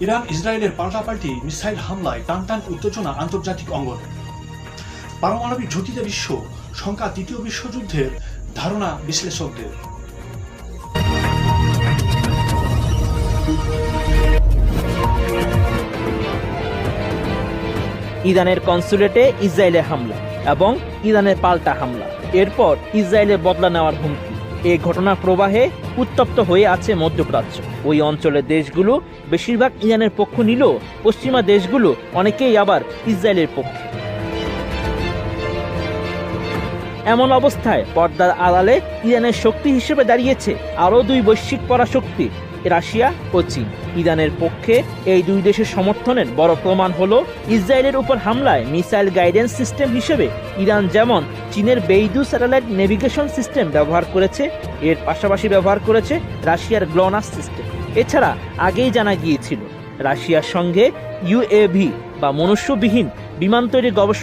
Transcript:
Iran ইসরায়েলের পাল্টাপাল্টি missile হামলায় টানটান উত্তেজনা আন্তর্জাতিক অঙ্গনে। পারমাণবিক ঝুঁকিতে বিশ্ব, শঙ্কা তৃতীয় বিশ্বযুদ্ধের ধারণা বিশ্লেষকদের। ইরানের কনসুলেটে ইসরায়েলের হামলা এবং ইরানের পাল্টা হামলা, এরপর ইসরায়েলের বদলা নেওয়ার হুমকি। এই ঘটনার প্রবাহে উত্তপ্ত হয়ে আছে মধ্যপ্রাচ্য। ওই অঞ্চলের দেশগুলো বেশিরভাগ ইরানের পক্ষ নিলেও পশ্চিমা দেশগুলো অনেকেই আবার ইসরায়েলের পক্ষে। এমন অবস্থায় পর্দার আড়ালে ইরানের শক্তি হিসেবে দাঁড়িয়েছে আরও দুই বৈশ্বিক পরাশক্তি, রাশিয়া ও চীন। ইরানের পক্ষে এই দুই দেশের সমর্থনের বড় প্রমাণ হলো ইসরায়েলের উপর হামলায় মিসাইল গাইডেন্স সিস্টেম হিসেবে ইরান যেমন চীনের বেইদু স্যাটেলাইট নেভিগেশন সিস্টেম ব্যবহার করেছে, এর পাশাপাশি ব্যবহার করেছে রাশিয়ার গ্লোনাস সিস্টেম। এছাড়া আগেই জানা গিয়েছিল রাশিয়ার সঙ্গে ইউএভি বা মনুষ্যবিহীন বিমান তৈরির গবেষণা